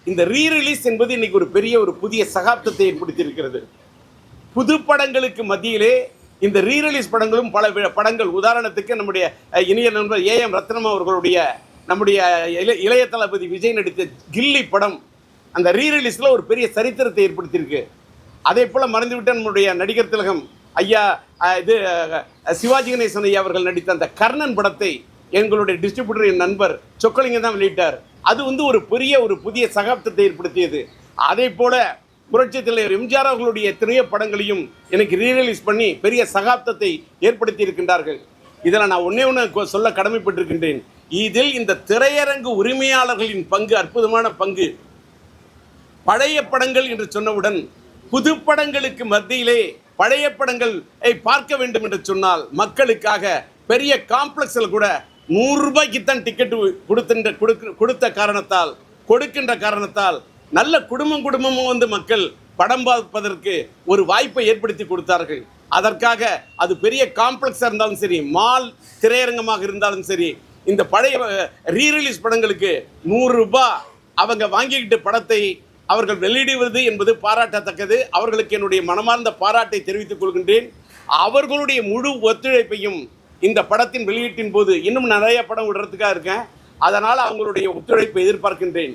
இந்த ரீரிலீஸ் என்பது இன்னைக்கு ஒரு பெரிய ஒரு புதிய சகாப்தத்தை ஏற்படுத்தியிருக்கிறது. புது படங்களுக்கு மத்தியிலே இந்த ரீரிலீஸ் படங்களும் பல படங்கள், உதாரணத்துக்கு நம்முடைய இனிய நண்பர் ஏஎம் ரத்னம் அவர்களுடைய நம்முடைய இளைய தளபதி விஜய் நடித்த கில்லி படம் அந்த ரீரிலீஸில் ஒரு பெரிய சரித்திரத்தை ஏற்படுத்தியிருக்கு. அதே போல் மறந்துவிட்ட நம்முடைய நடிகர் திலகம் ஐயா இது சிவாஜி கணேசன் ஐயா அவர்கள் நடித்த அந்த கர்ணன் படத்தை எங்களுடைய டிஸ்ட்ரிபியூட்டர் என் நண்பர் சொக்கலிங்கம் தான் வெளியிட்டார். அது ஒரு புதிய சகாப்தத்தை ஏற்படுத்தியது. அதே போல புரட்சி தலைவர் எம்ஜிஆர் அவர்களுடைய திரைப்படங்களையும் எனக்கு ரீரிலீஸ் பண்ணி பெரிய சகாப்தத்தை ஏற்படுத்தி இருக்கின்றார்கள். இதில் நான் ஒன்று சொல்ல கடமைப்பட்டிருக்கின்றேன். இதில் இந்த திரையரங்கு உரிமையாளர்களின் பங்கு அற்புதமான பங்கு. பழைய படங்கள் என்று சொன்னவுடன் புது படங்களுக்கு மத்தியிலே பழைய படங்கள் பார்க்க வேண்டும் என்று சொன்னால் மக்களுக்காக பெரிய காம்ப்ளெக்ஸில் கூட 100 ரூபாய்க்கு தான் டிக்கெட் கொடுக்கின்ற காரணத்தால் நல்ல குடும்பமும் மக்கள் படம் பார்ப்பதற்கு ஒரு வாய்ப்பை ஏற்படுத்தி கொடுத்தார்கள். அதற்காக அது பெரிய காம்ப்ளெக்ஸாக இருந்தாலும் சரி, மால் திரையரங்கமாக இருந்தாலும் சரி, இந்த பழைய ரீரிலீஸ் படங்களுக்கு 100 ரூபாய் அவங்க வாங்கிக்கிட்டு படத்தை அவர்கள் வெளியிடுவது என்பது பாராட்டத்தக்கது. அவர்களுக்கு என்னுடைய மனமார்ந்த பாராட்டை தெரிவித்துக் கொள்கின்றேன். அவர்களுடைய முழு ஒத்துழைப்பையும் இந்த படத்தின் வெளியீட்டின் போது இன்னும் நிறைய படம் விடுறதுக்காக இருக்கேன். அதனால் அவங்களுடைய ஒத்துழைப்பை எதிர்பார்க்கின்றேன்.